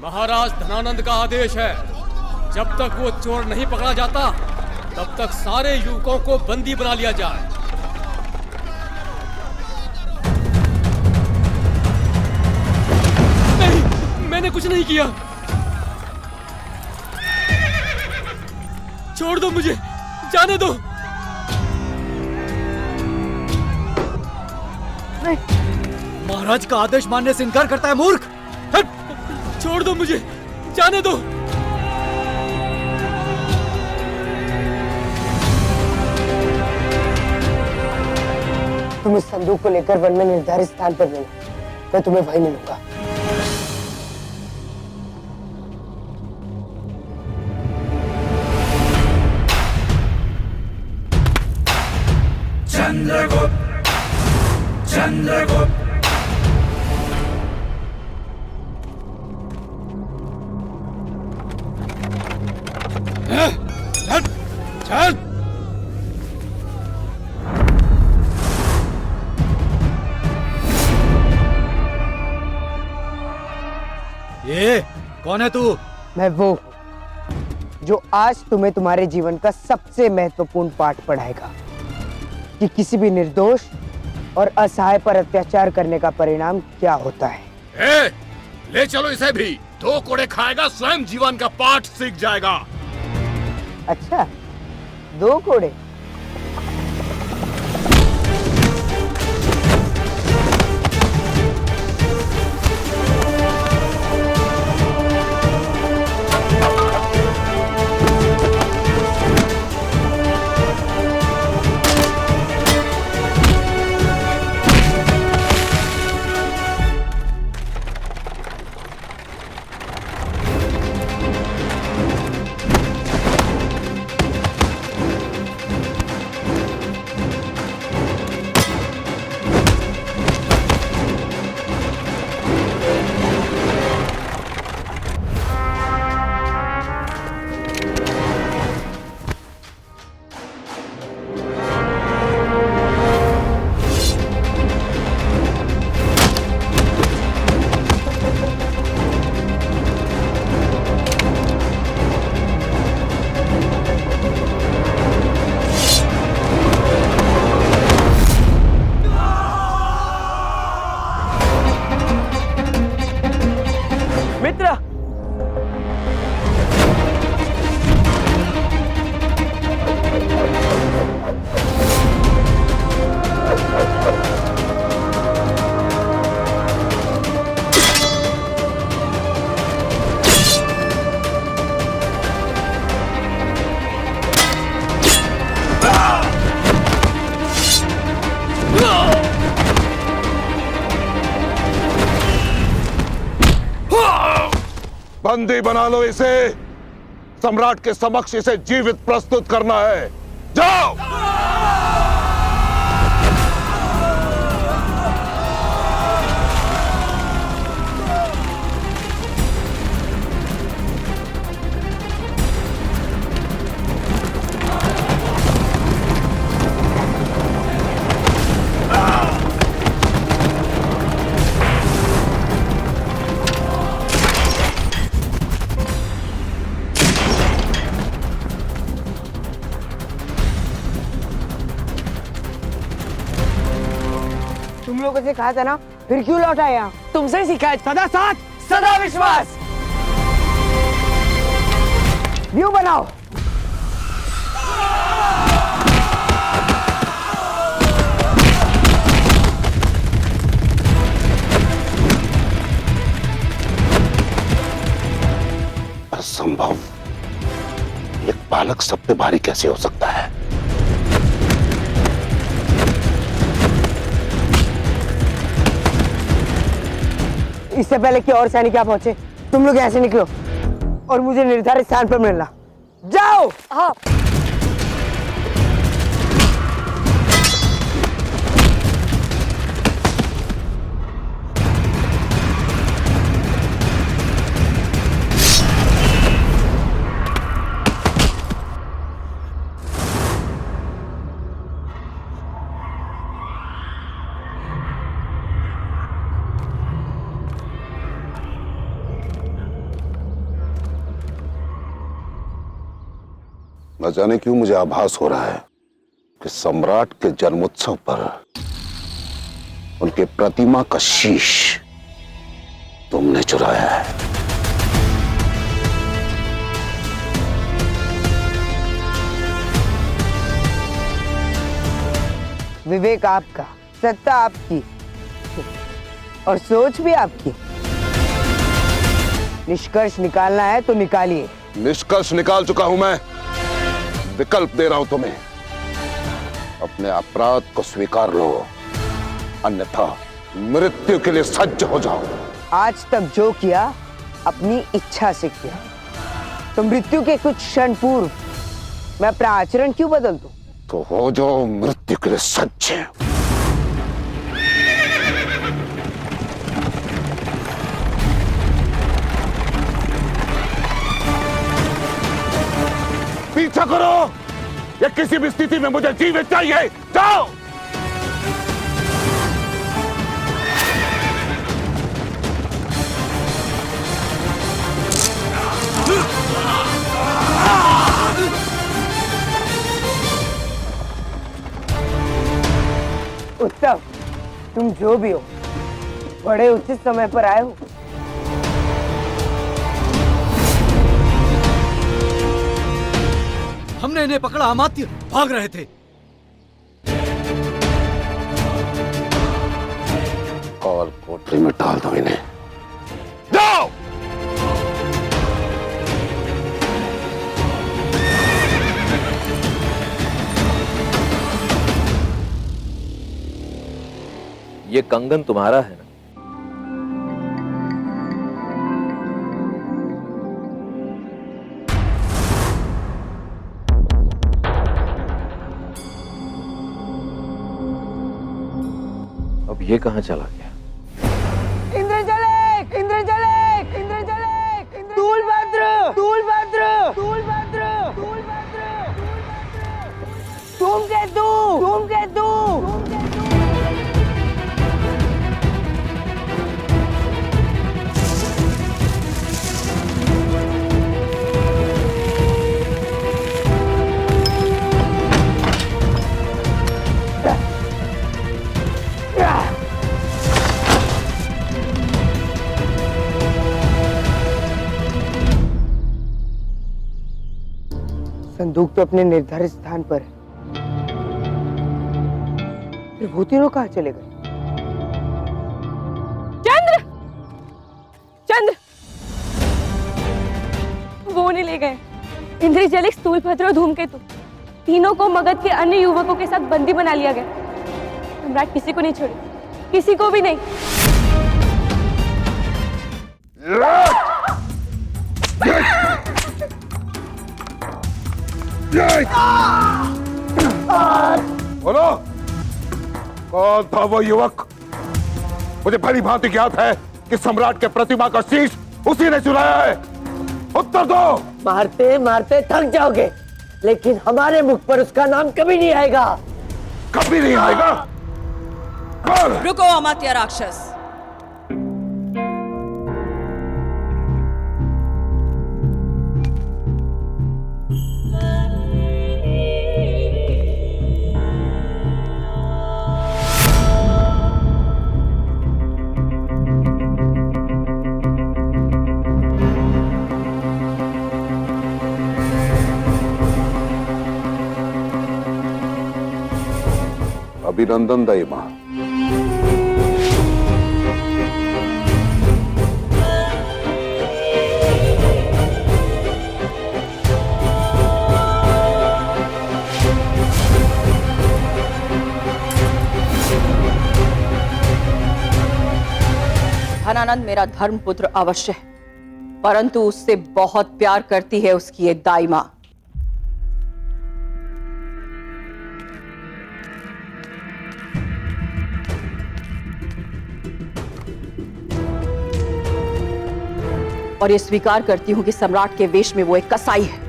महाराज धनानंद का आदेश है, जब तक वो चोर नहीं पकड़ा जाता तब तक सारे युवकों को बंदी बना लिया जाए। नहीं, मैंने कुछ नहीं किया। छोड़ दो मुझे, जाने दो। नहीं, महाराज का आदेश मानने से इनकार करता है मूर्ख। छोड़ दो मुझे, जाने दो। तुम इस संदूक को लेकर वन में निर्धारित स्थान पर मिलो, मैं तुम्हें वहीं मिलूंगा। चंद्रगुप्त, चंद्रगुप्त। चल। ये कौन है तू? मैं वो हूं जो आज तुम्हें तुम्हारे जीवन का सबसे महत्वपूर्ण पाठ पढ़ाएगा कि किसी भी निर्दोष और असहाय पर अत्याचार करने का परिणाम क्या होता है। ले चलो इसे भी, 2 कोड़े खाएगा स्वयं जीवन का पाठ सीख जाएगा। अच्छा, 2 कोड़े। बंदी बना लो इसे, सम्राट के समक्ष इसे जीवित प्रस्तुत करना है। जाओ। तुम लोगों से कहा था ना, फिर क्यों लौट आए यहाँ? तुमसे ही सीखा है, सदा साथ सदा विश्वास। व्यू बनाओ। असंभव, एक बालक सब पे भारी कैसे हो सकता है? इससे पहले कि और सैनिक यहाँ पहुंचे, तुम लोग यहाँ से निकलो और मुझे निर्धारित स्थान पर मिलना। जाओ। हाँ। न जाने क्यों मुझे आभास हो रहा है कि सम्राट के जन्मोत्सव पर उनके प्रतिमा का शीश तुमने चुराया है। विवेक आपका, सत्ता आपकी और सोच भी आपकी। निष्कर्ष निकालना है तो निकालिए। निष्कर्ष निकाल चुका हूं मैं। विकल्प दे रहा हूं तुम्हें। अपने अपराध को स्वीकार लो, अन्यथा मृत्यु के लिए सज्ज हो जाओ। आज तक जो किया अपनी इच्छा से किया, तो मृत्यु के कुछ क्षण पूर्व मैं अपना आचरण क्यों बदल दूं? तो हो जाओ मृत्यु के लिए सज्ज। पीछा करो, या किसी भी स्थिति में मुझे जीवित चाहिए। जाओ। उत्तम, तुम जो भी हो, बड़े उचित समय पर आए हो। हमने इन्हें पकड़ा, अमात्य भाग रहे थे। काल कोठरी में डाल दो इन्हें। जाओ। ये कंगन तुम्हारा है ना? अब ये कहां चला गया? इंद्रजलेख, इंद्रजलेख, इंद्रजलेख, तूलभद्र, तूलभद्र, तूलभद्र, तूलभद्र, धूमकेतु, धूमकेतु, धूमकेतु। संदूक तो अपने निर्धारित स्थान पर है। फिर वो तीनों कहाँ चले गए? चंद्र, चंद्र, वो नहीं ले गए। इंद्रजलिक, स्थूलभद्र और धूमकेतु तीनों को मगध के अन्य युवकों के साथ बंदी बना लिया गया। सम्राट किसी को नहीं छोड़े, किसी को भी नहीं। बोलो, कौन था वो युवक? मुझे भली भांति ज्ञात है कि सम्राट के प्रतिमा का शीश उसी ने चुराया है। उत्तर दो। मारते मारते थक जाओगे, लेकिन हमारे मुख पर उसका नाम कभी नहीं आएगा। कभी नहीं आएगा? कौन? रुको अमात्य राक्षस। अभिनंदन दाईमा। धनानंद मेरा धर्मपुत्र अवश्य है, परंतु उससे बहुत प्यार करती है उसकी ये दाई मां। और ये स्वीकार करती हूं कि सम्राट के वेश में वो एक कसाई है।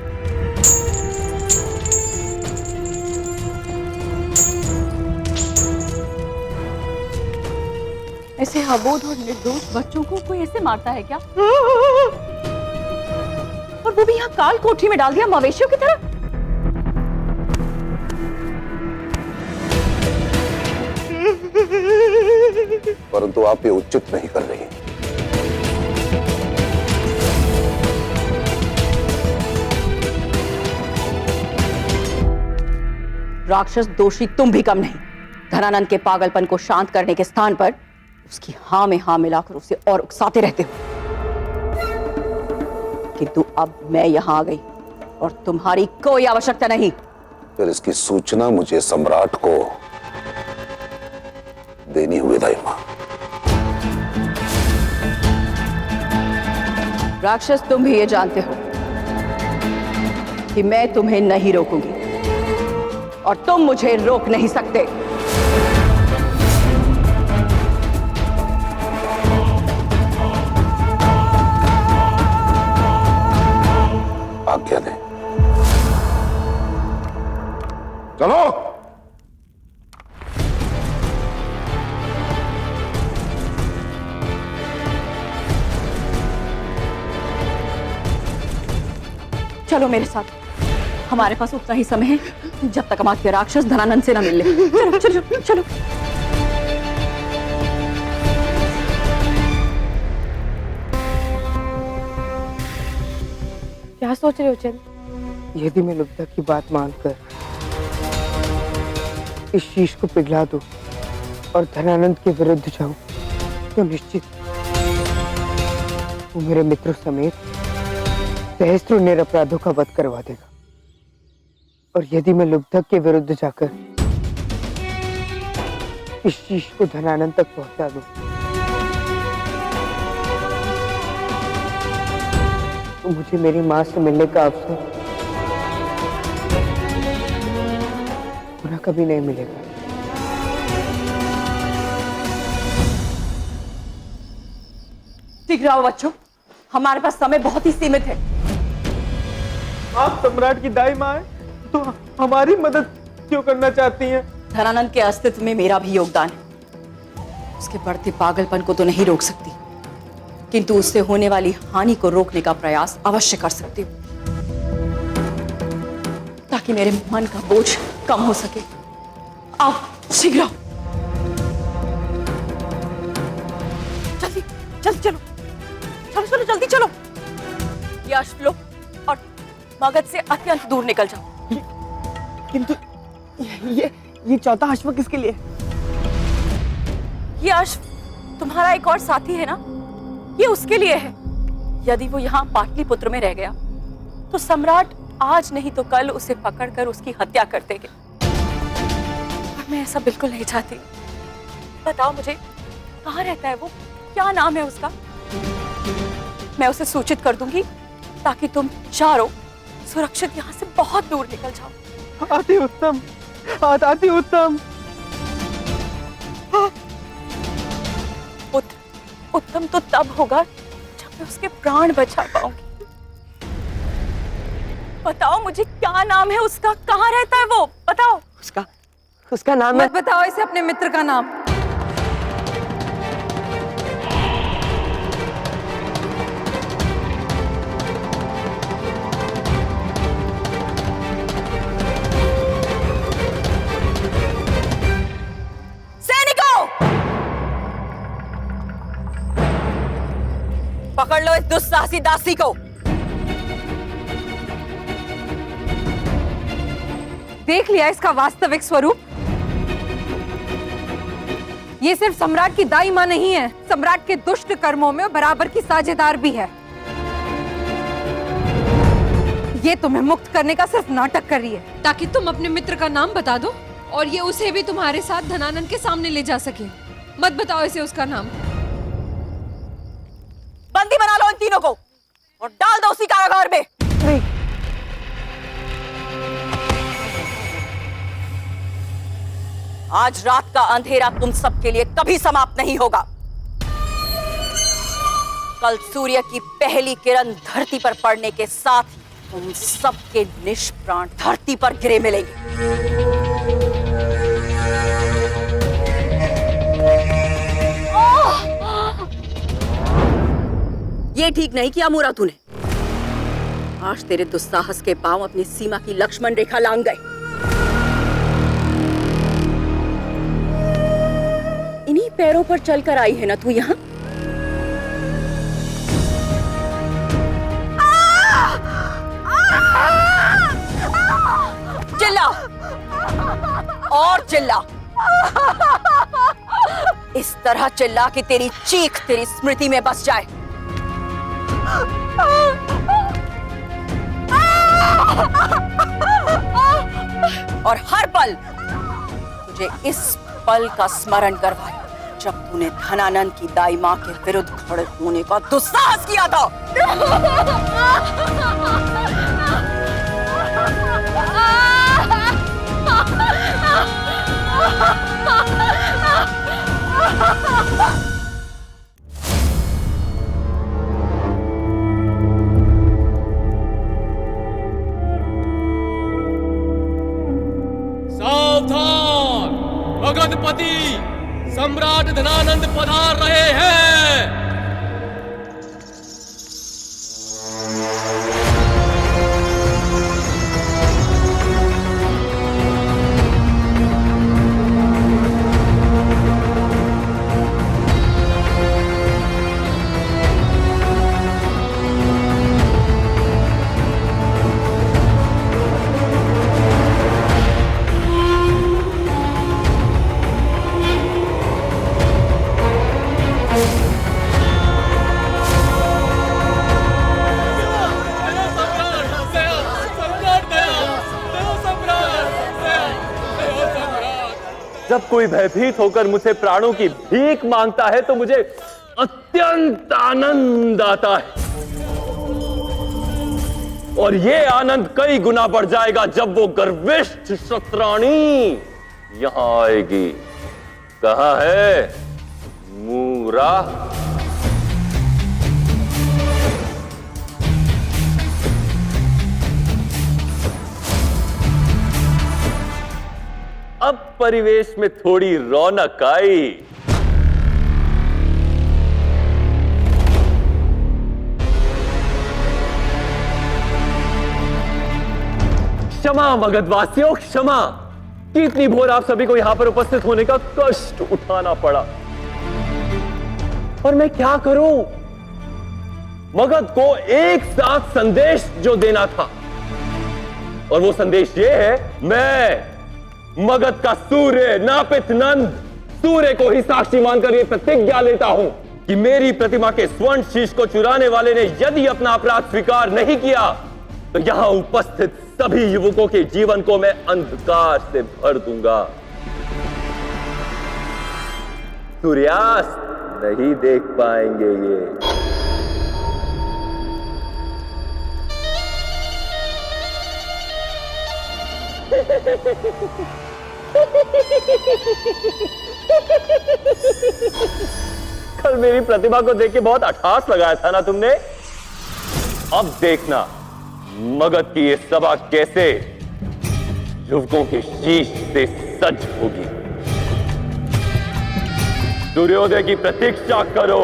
ऐसे अबोध और निर्दोष बच्चों को कोई ऐसे मारता है क्या? और वो भी यहाँ काल कोठरी में डाल दिया मवेशियों की तरह। परंतु आप ये उचित नहीं कर रही। राक्षस दोषी तुम भी कम नहीं। धनानंद के पागलपन को शांत करने के स्थान पर उसकी हाँ में हाँ मिलाकर उसे और उकसाते रहते हो। किंतु अब मैं यहां आ गई और तुम्हारी कोई आवश्यकता नहीं। फिर इसकी सूचना मुझे सम्राट को देनी हुई दाई मां। राक्षस तुम भी ये जानते हो कि मैं तुम्हें नहीं रोकूंगी और तुम मुझे रोक नहीं सकते। आज्ञा दें। चलो। चलो मेरे साथ, हमारे पास उतना ही समय है जब तक अमात्य राक्षस धनानंद से न मिल ले। चलो चलो चलो, चलो। क्या सोच रहे हो चंद? यदि मैं लुब्धा की बात मानकर इस शीश को पिघला दूं और धनानंद के विरुद्ध जाऊं तो निश्चित वो मेरे मित्रों समेत सहस्त्रों निरपराधों का वध करवा देगा। और यदि मैं लुब्धक के विरुद्ध जाकर इस शीश को धनानंद तक पहुंचा दूं तो मुझे मेरी मां से मिलने का अवसर पुनः कभी नहीं मिलेगा। ठीक रहो बच्चों, हमारे पास समय बहुत ही सीमित है। आप सम्राट की दाई मां हैं, तो हमारी मदद क्यों करना चाहती हैं? धनानंद के अस्तित्व में मेरा भी योगदान है। उसके बढ़ते पागलपन को तो नहीं रोक सकती, किंतु उससे होने वाली हानि को रोकने का प्रयास अवश्य कर सकती हूँ, ताकि मेरे मन का बोझ कम हो सके। आओ शीघ्र आओ। जल्दी जल्दी चलो, चलो चलो जल्दी चलो। ये अश्व लो और मगध से अत्यंत दूर निकल जाओ। किंतु ये चौथा अश्व किसके लिए? ये अश्व तुम्हारा एक और साथी है ना, ये उसके लिए है। यदि वो यहाँ पाटलिपुत्र में रह गया तो सम्राट आज नहीं तो कल उसे पकड़कर उसकी हत्या कर देंगे, और मैं ऐसा बिल्कुल नहीं चाहती। बताओ मुझे, कहाँ रहता है वो? क्या नाम है उसका? मैं उसे सूचित कर दूंगी ताकि तुम चारों सुरक्षित यहाँ से बहुत दूर निकल जाओ। अति उत्तम, अति उत्तम। उत्तम तो तब होगा जब मैं उसके प्राण बचा पाऊंगी। बताओ मुझे, क्या नाम है उसका? कहाँ रहता है वो? बताओ। उसका नाम है। मत बताओ इसे अपने मित्र का नाम। पकड़ लो इस दुस्साहसी दासी को। देख लिया इसका वास्तविक स्वरूप। ये सिर्फ सम्राट की दाई मां नहीं है, सम्राट के दुष्ट कर्मों में बराबर की साझेदार भी है। ये तुम्हें मुक्त करने का सिर्फ नाटक कर रही है, ताकि तुम अपने मित्र का नाम बता दो और ये उसे भी तुम्हारे साथ धनानंद के सामने ले जा सके। मत बताओ इसे उसका नाम। बंदी बना लो इन तीनों को और डाल दो उसी कारागार में। नहीं। आज रात का अंधेरा तुम सबके लिए कभी समाप्त नहीं होगा। कल सूर्य की पहली किरण धरती पर पड़ने के साथ तुम सबके निष्प्राण धरती पर गिरे मिलेंगे। ये ठीक नहीं किया मूरा तूने। आज तेरे दुस्साहस के पांव अपनी सीमा की लक्ष्मण रेखा लांघ गए। इन्हीं पैरों पर चलकर आई है ना तू यहाँ? चिल्ला और चिल्ला, इस तरह चिल्ला कि तेरी चीख तेरी स्मृति में बस जाए। और हर पल तुझे इस पल का स्मरण करवाए जब तूने धनानंद की दाई मां के विरुद्ध खड़े होने का दुस्साहस किया था। सावधान, मगधपति सम्राट धनानंद पधार रहे हैं। जब कोई भयभीत होकर मुझसे प्राणों की भीख मांगता है तो मुझे अत्यंत आनंद आता है, और ये आनंद कई गुना बढ़ जाएगा जब वो गर्विष्ठ शस्त्राणी यहां आएगी। कहां है मूरा? अब परिवेश में थोड़ी रौनक आई। क्षमा मगधवासियों, क्षमा कि इतनी भोर आप सभी को यहां पर उपस्थित होने का कष्ट उठाना पड़ा। और मैं क्या करूं? मगध को एक साथ संदेश जो देना था, और वो संदेश ये है, मैं मगध का सूर्य नापित नंद सूर्य को ही साक्षी मानकर ये प्रतिज्ञा लेता हूं कि मेरी प्रतिमा के स्वर्ण शीश को चुराने वाले ने यदि अपना अपराध स्वीकार नहीं किया तो यहां उपस्थित सभी युवकों के जीवन को मैं अंधकार से भर दूंगा। सूर्यास्त नहीं देख पाएंगे ये। कल मेरी प्रतिभा को देख के बहुत अट्ठास लगाया था ना तुमने। अब देखना मगध की ये सभा कैसे युवकों के शीश से सज होगी। सूर्योदय की प्रतीक्षा करो।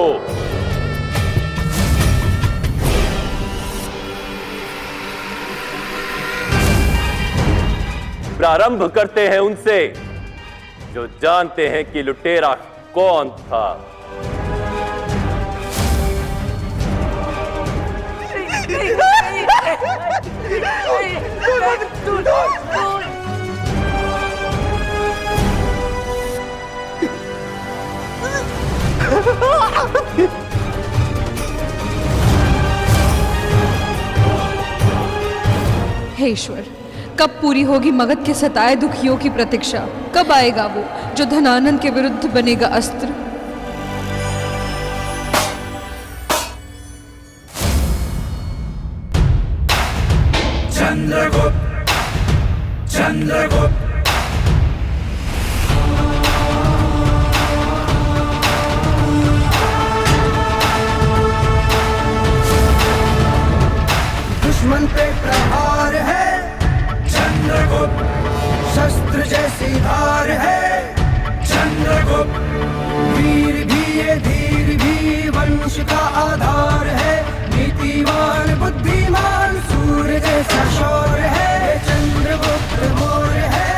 प्रारंभ करते हैं उनसे जो जानते हैं कि लुटेरा कौन था। हे ईश्वर, कब पूरी होगी मगध के सताए दुखियों की प्रतीक्षा? कब आएगा वो जो धनानंद के विरुद्ध बनेगा अस्त्र? चंद्रगुप्त, चंद्रगुप्त। दुश्मन पे प्रहार है चंद्रगुप्त, शस्त्र जैसी धार है चंद्रगुप्त। वीर भी ये धीर भी वंश का आधार है। नीतिवान बुद्धिमान सूर्य जैसा शौर्य है। ये चंद्रगुप्त मौर्य है,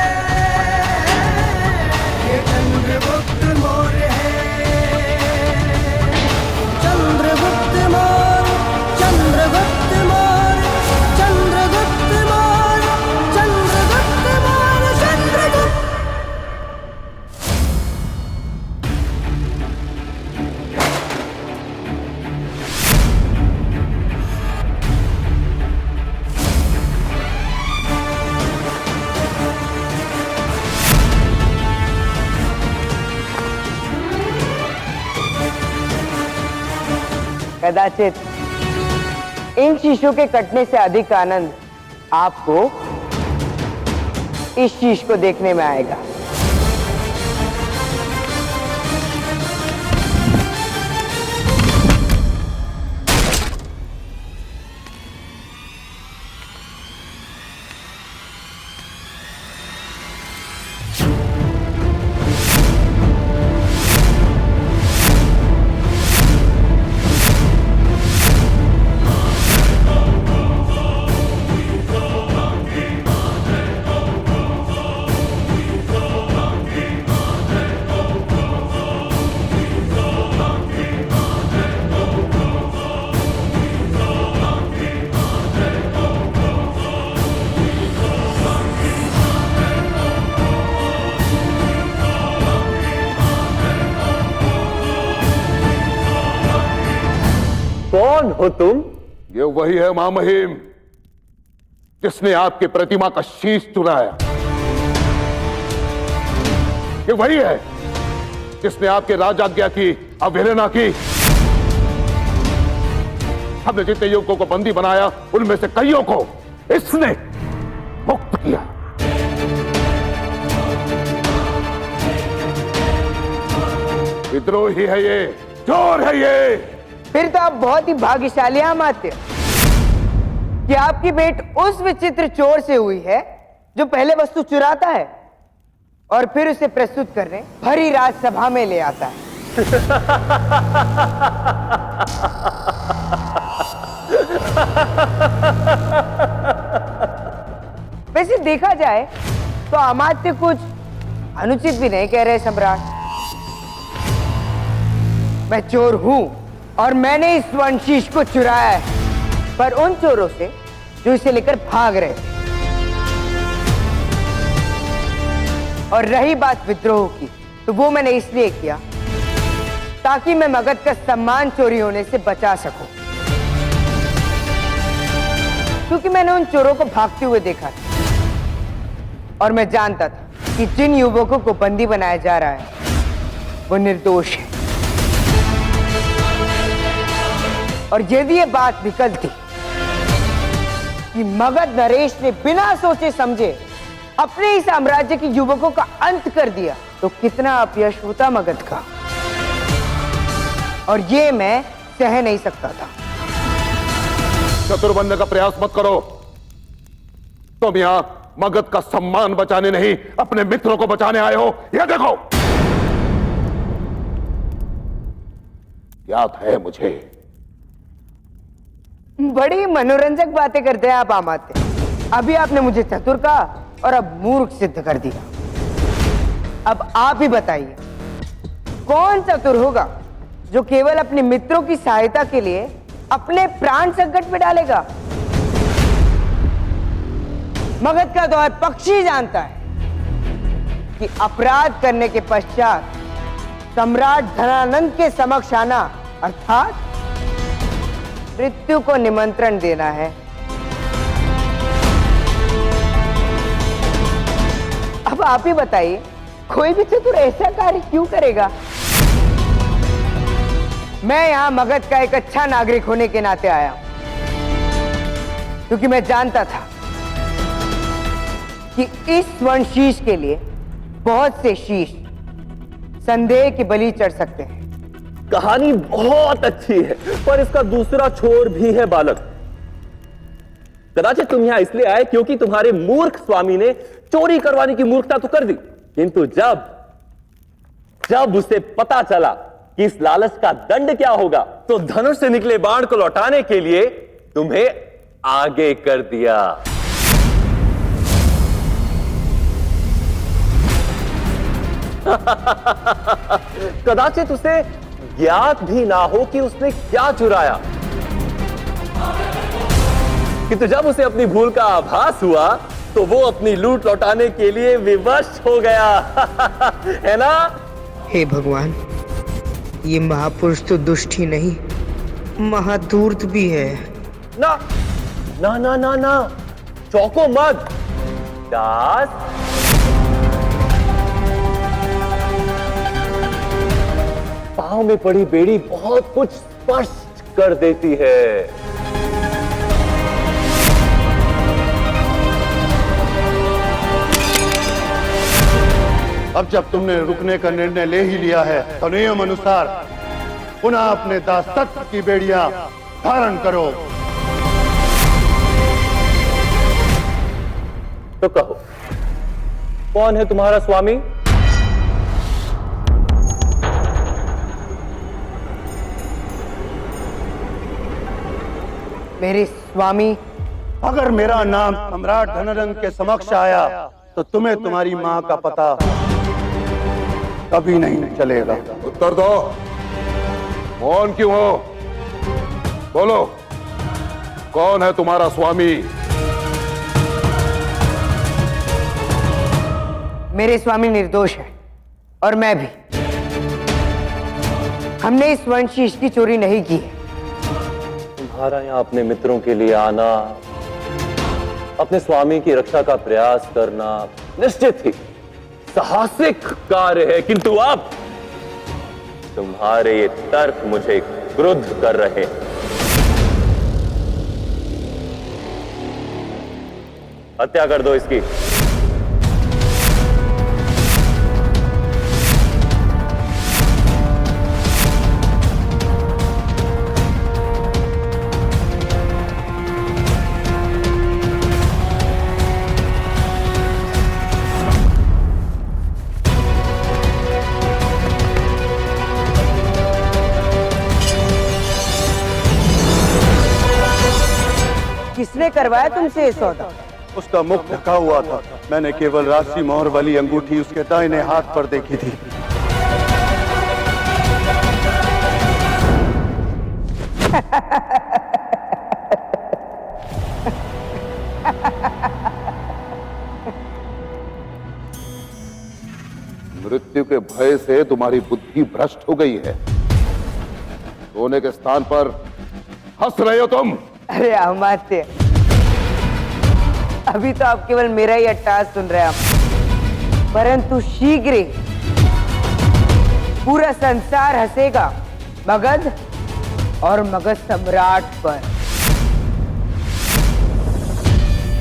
ये चंद्रगुप्त मौर्य है। कदाचित इन शीशों के कटने से अधिक आनंद आपको इस शीश को देखने में आएगा। कौन हो तुम? ये वही है महामहिम जिसने आपकी प्रतिमा का शीश चुराया। ये वही है जिसने आपके राजाज्ञा की अवहेलना की। हमने जितने युवकों को बंदी बनाया उनमें से कईयों को इसने मुक्त किया। विद्रोही है ये, चोर है ये। फिर तो आप बहुत ही भाग्यशाली हैं अमात्य कि आपकी भेंट उस विचित्र चोर से हुई है जो पहले वस्तु चुराता है और फिर उसे प्रस्तुत करने भरी राजसभा में ले आता है। वैसे देखा जाए तो अमात्य कुछ अनुचित भी नहीं कह रहे सम्राट। मैं चोर हूं और मैंने इस स्वर्ण को चुराया है, पर उन चोरों से जो इसे लेकर भाग रहे थे। और रही बात विद्रोह की, तो वो मैंने इसलिए किया ताकि मैं मगध का सम्मान चोरी होने से बचा सकूं, क्योंकि मैंने उन चोरों को भागते हुए देखा था और मैं जानता था कि जिन युवकों को बंदी बनाया जा रहा है वो निर्दोष है। और यदि ये बात निकलती कि मगध नरेश ने बिना सोचे समझे अपने ही साम्राज्य के युवकों का अंत कर दिया, तो कितना अपयश होता मगध का, और ये मैं सह नहीं सकता था। चतुर बनने का प्रयास मत करो। तुम यहां मगध का सम्मान बचाने नहीं, अपने मित्रों को बचाने आए हो। यह देखो, याद है मुझे। बड़ी मनोरंजक बातें करते हैं आप अमात्य। अभी आपने मुझे चतुर कहा और अब मूर्ख सिद्ध कर दिया। अब आप ही बताइए, कौन चतुर होगा जो केवल अपने मित्रों की सहायता के लिए अपने प्राण संकट में डालेगा? मगध का दौर पक्षी जानता है कि अपराध करने के पश्चात सम्राट धनानंद के समक्ष आना अर्थात मृत्यु को निमंत्रण देना है। अब आप ही बताइए, कोई भी चतुर ऐसा कार्य क्यों करेगा? मैं यहां मगध का एक अच्छा नागरिक होने के नाते आया हूं, क्योंकि मैं जानता था कि इस स्वर्ण शीश के लिए बहुत से शीश संदेह की बलि चढ़ सकते हैं। कहानी बहुत अच्छी है, पर इसका दूसरा छोर भी है बालक। कदाचित तुम यहां इसलिए आए क्योंकि तुम्हारे मूर्ख स्वामी ने चोरी करवाने की मूर्खता तो कर दी, किंतु जब उसे पता चला कि इस लालच का दंड क्या होगा, तो धनुष से निकले बाण को लौटाने के लिए तुम्हें आगे कर दिया। कदाचित उसे ज्ञात भी ना हो कि उसने क्या चुराया, किंतु जब उसे अपनी भूल का आभास हुआ तो वो अपनी लूट लौटाने के लिए विवश हो गया। है ना? हे भगवान, ये महापुरुष तो दुष्ट ही नहीं, महाधूर्त भी है। ना ना ना ना ना, चौंको मत दास। पांव में पड़ी बेड़ी बहुत कुछ स्पष्ट कर देती है। अब जब तुमने रुकने का निर्णय ले ही लिया है तो नियम अनुसार पुनः अपने दासत्व की बेड़ियां धारण करो। तो कहो, कौन है तुम्हारा स्वामी? मेरे स्वामी, अगर मेरा नाम सम्राट धनानंद के समक्ष आया तो तुम्हें तुम्हारी मां का पता कभी नहीं चलेगा। उत्तर दो, कौन क्यों हो? बोलो, कौन है तुम्हारा स्वामी? मेरे स्वामी निर्दोष है और मैं भी। हमने इस वंशीश की चोरी नहीं की है। तुम्हारा यहाँ अपने मित्रों के लिए आना, अपने स्वामी की रक्षा का प्रयास करना निश्चित ही साहसिक कार्य है, किंतु अब तुम्हारे ये तर्क मुझे क्रुद्ध कर रहे हैं। हत्या कर दो इसकी। किसने करवाया तुमसे ये सौदा? उसका मुख ढका हुआ था। मैंने केवल राशि मोहर वाली अंगूठी उसके दाहिने हाथ पर देखी थी। मृत्यु के भय से तुम्हारी बुद्धि भ्रष्ट हो गई है। सोने के स्थान पर हंस रहे हो तुम। अरे अमात्य, अभी तो आप केवल मेरा ही अट्टहास सुन रहे हैं, परंतु शीघ्र ही पूरा संसार हंसेगा मगध और मगध सम्राट पर।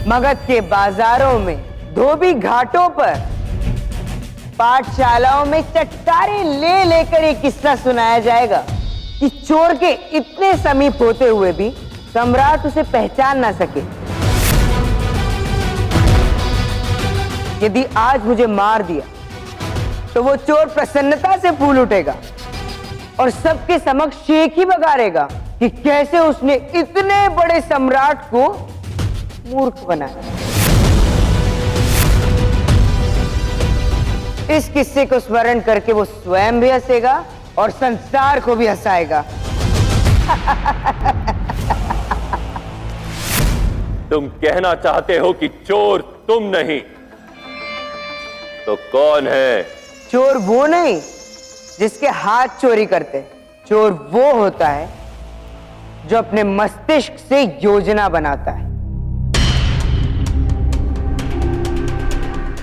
मगध के बाजारों में, धोबी घाटों पर, पाठशालाओं में चटकारे ले लेकर ये किस्सा सुनाया जाएगा कि चोर के इतने समीप होते हुए भी सम्राट उसे पहचान ना सके। यदि आज मुझे मार दिया तो वो चोर प्रसन्नता से फूल उठेगा और सबके समक्ष एक ही बगारेगा कि कैसे उसने इतने बड़े सम्राट को मूर्ख बनाया। इस किस्से को स्मरण करके वो स्वयं भी हंसेगा और संसार को भी हंसाएगा। तुम कहना चाहते हो कि चोर तुम नहीं, तो कौन है? चोर वो नहीं जिसके हाथ चोरी करते। चोर वो होता है जो अपने मस्तिष्क से योजना बनाता है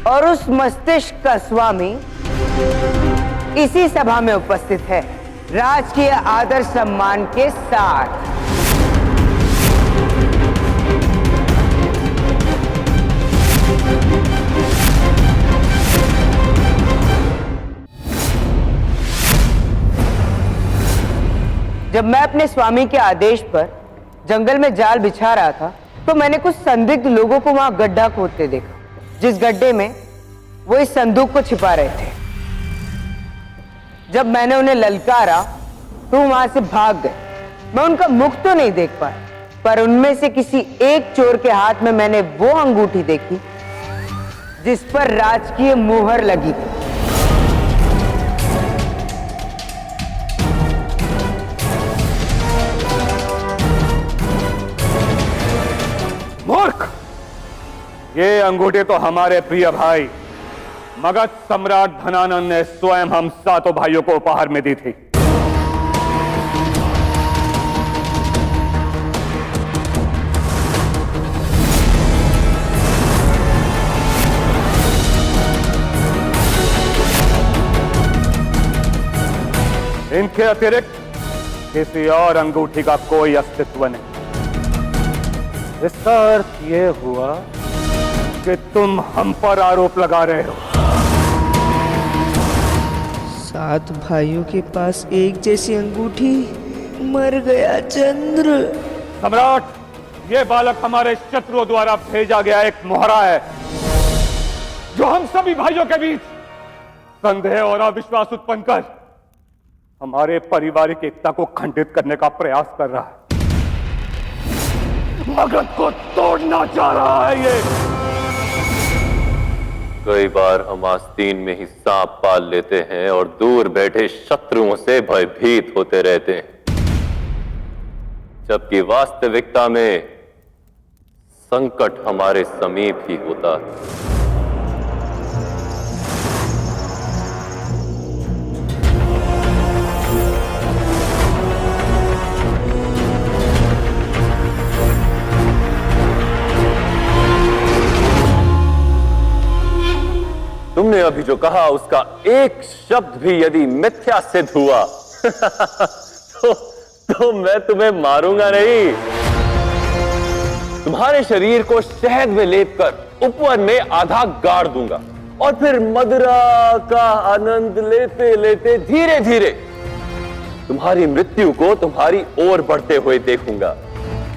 और उस मस्तिष्क का स्वामी इसी सभा में उपस्थित है, राजकीय आदर सम्मान के साथ। जब मैं अपने स्वामी के आदेश पर जंगल में जाल बिछा रहा था तो मैंने कुछ संदिग्ध लोगों को वहां गड्ढा खोदते देखा, जिस गड्ढे में वो इस संदूक को छिपा रहे थे। जब मैंने उन्हें ललकारा तो वहां से भाग गए। मैं उनका मुख तो नहीं देख पाया, पर उनमें से किसी एक चोर के हाथ में मैंने वो अंगूठी देखी जिस पर राजकीय मुहर लगी थी। मूर्ख! ये अंगूठी तो हमारे प्रिय भाई मगध सम्राट धनानंद ने स्वयं हम सातों भाइयों को उपहार में दी थी। इनके अतिरिक्त किसी और अंगूठी का कोई अस्तित्व नहीं। इसका अर्थ ये हुआ कि तुम हम पर आरोप लगा रहे हो। 7 भाइयों के पास एक जैसी अंगूठी, मर गया चंद्र। सम्राट, ये बालक हमारे शत्रुओं द्वारा भेजा गया एक मोहरा है जो हम सभी भाइयों के बीच संदेह और अविश्वास उत्पन्न कर हमारे पारिवारिक एकता को खंडित करने का प्रयास कर रहा है। मगध को तोड़ना चाह रहा है ये। कई बार हम आस्तीन में ही सांप पाल लेते हैं और दूर बैठे शत्रुओं से भयभीत होते रहते हैं, जबकि वास्तविकता में संकट हमारे समीप ही होता है। तुमने अभी जो कहा उसका एक शब्द भी यदि मिथ्या सिद्ध हुआ तो मैं तुम्हें मारूंगा नहीं। तुम्हारे शरीर को शहद में लेपकर उपवन में आधा गाड़ दूंगा और फिर मदिरा का आनंद लेते लेते धीरे धीरे तुम्हारी मृत्यु को तुम्हारी ओर बढ़ते हुए देखूंगा।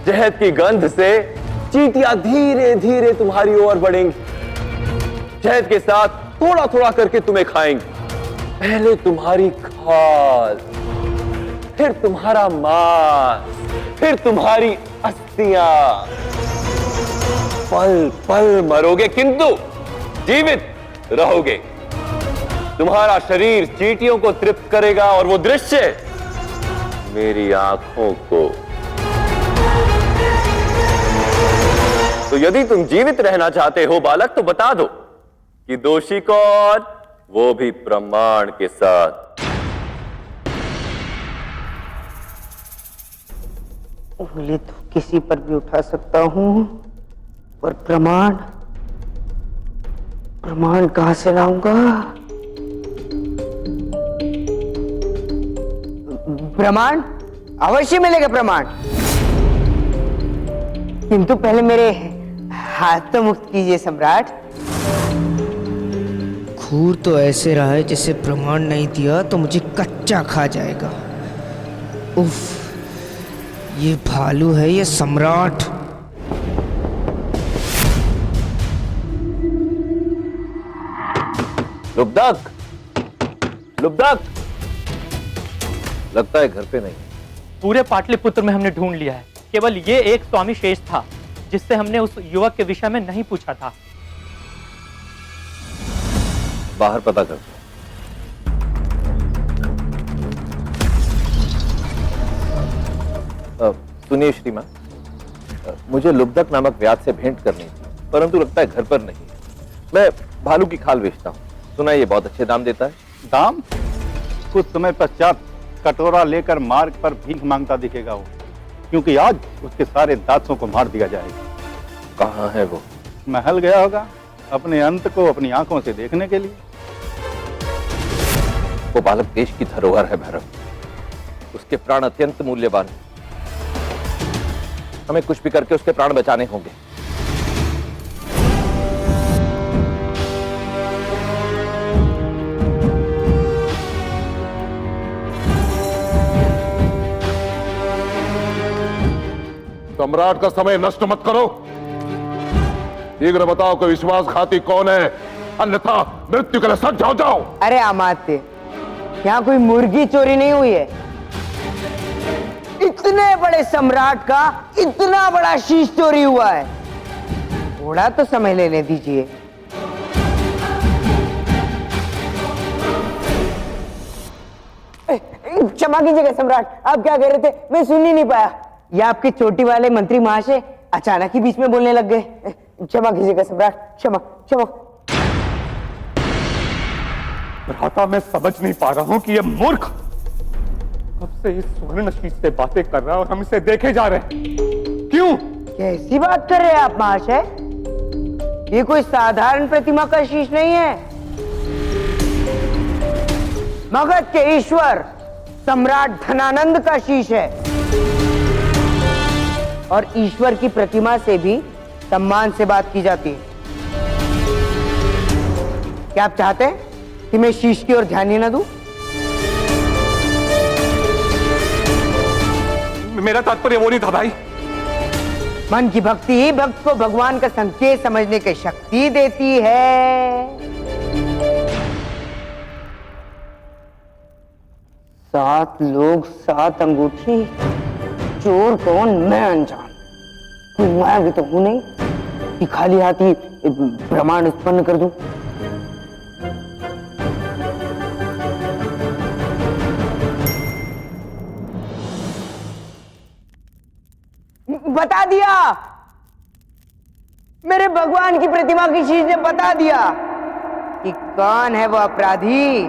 शहद की गंध से चींटियां धीरे धीरे तुम्हारी ओर बढ़ेंगी, शहद के साथ थोड़ा थोड़ा करके तुम्हें खाएंगे। पहले तुम्हारी खाल, फिर तुम्हारा मांस, फिर तुम्हारी अस्थियां। पल पल मरोगे किंतु जीवित रहोगे। तुम्हारा शरीर चींटियों को तृप्त करेगा और वो दृश्य मेरी आंखों को। तो यदि तुम जीवित रहना चाहते हो बालक, तो बता दो कि दोषी कौन, वो भी प्रमाण के साथ। उंगली तो किसी पर भी उठा सकता हूं, पर प्रमाण कहां से लाऊंगा? प्रमाण अवश्य मिलेगा प्रमाण, किंतु पहले मेरे हाथ तो मुक्त कीजिए सम्राट। खूर तो ऐसे रहा है जैसे प्रमाण नहीं दिया तो मुझे कच्चा खा जाएगा। उफ, ये भालू है ये सम्राट। लुब्धक, लुब्धक, लगता है घर पे नहीं। पूरे पाटलिपुत्र में हमने ढूंढ लिया है, केवल ये एक स्वामी शेष था जिससे हमने उस युवक के विषय में नहीं पूछा था। बाहर पता करते हैं। सुनिए श्रीमान, मुझे लुब्धक नामक व्याध से भेंट करनी थी, परंतु लगता है घर पर नहीं। मैं भालू की खाल बेचता हूँ, सुना है ये बहुत अच्छे दाम देता है। दाम? कुछ समय पश्चात कटोरा लेकर मार्ग पर भीख मांगता दिखेगा वो, क्योंकि आज उसके सारे दासों को मार दिया जाएगा। कहाँ है वो? महल गया होगा अपने अंत को अपनी आंखों से देखने के लिए। वो बालक देश की धरोहर है भैरव, उसके प्राण अत्यंत मूल्यवान हैं। हमें कुछ भी करके उसके प्राण बचाने होंगे। सम्राट का समय नष्ट मत करो। शीघ्र बताओ कि विश्वासघाती कौन है, अन्यथा मृत्यु के लिए सज्ज हो जाओ। अरे अमात्य, यहाँ कोई मुर्गी चोरी नहीं हुई है। इतने बड़े सम्राट का इतना बड़ा शीश चोरी हुआ है, थोड़ा तो समय लेने दीजिए। क्षमा कीजिएगा सम्राट, आप क्या कह रहे थे? मैं सुन ही नहीं पाया। या आपके चोटी वाले मंत्री महाशय अचानक ही बीच में बोलने लग गए। क्षमा कीजिएगा सम्राट, क्षमा क्षमा। भ्राता, मैं समझ नहीं पा रहा हूं कि यह मूर्ख कब से इस स्वर्ण शीश से बातें कर रहा है और हम इसे देखे जा रहे हैं। क्यों? कैसी बात कर रहे हैं आप महाशय? ये कोई साधारण प्रतिमा का शीश नहीं है। मगध के ईश्वर सम्राट धनानंद का शीश है और ईश्वर की प्रतिमा से भी सम्मान से बात की जाती है। क्या आप चाहते हैं कि मैं शीश की ओर ध्यान ही ना दूं? मेरा तात्पर्य वो नहीं था भाई। मन की भक्ति ही भक्त को भगवान का संकेत समझने की शक्ति देती है। 7 लोग 7 अंगूठी, चोर कौन? मैं अनजान। कोई माया भी तो हूं नहीं कि खाली हाथी प्रमाण उत्पन्न कर दूं। बता दिया, मेरे भगवान की प्रतिमा की शीश ने बता दिया कि कौन है वो अपराधी।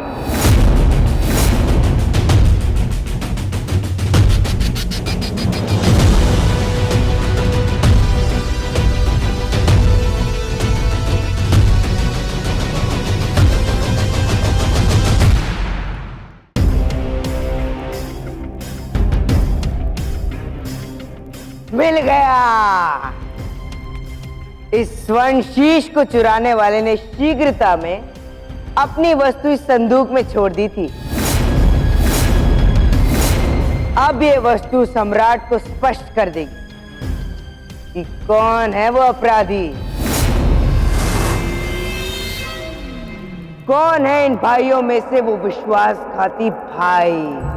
मिल गया। इस स्वर्ण शीश को चुराने वाले ने शीघ्रता में अपनी वस्तु इस संदूक में छोड़ दी थी। अब ये वस्तु सम्राट को स्पष्ट कर देगी कि कौन है वो अपराधी, कौन है इन भाइयों में से वो विश्वासघाती भाई।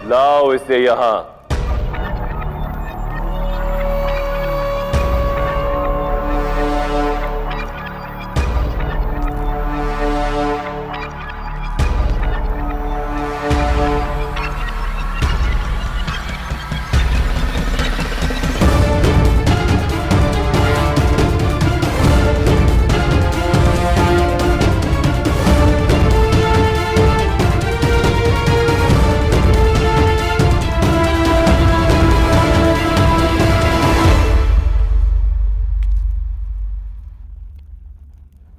लाओ इसे यहां।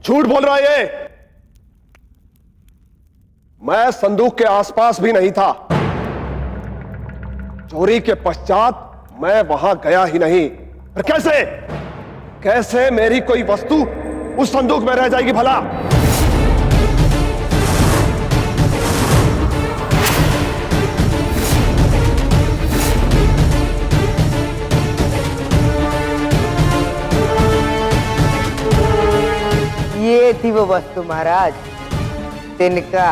झूठ बोल रहा है ये। मैं संदूक के आसपास भी नहीं था। चोरी के पश्चात मैं वहां गया ही नहीं। पर कैसे मेरी कोई वस्तु उस संदूक में रह जाएगी भला? ये थी वो वस्तु महाराज, तिनका।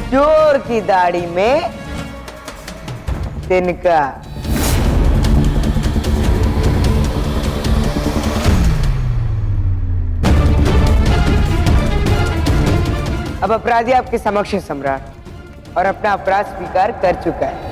चोर की दाढ़ी में तिनका। अब अपराधी आपके समक्ष है सम्राट, और अपना अपराध स्वीकार कर चुका है।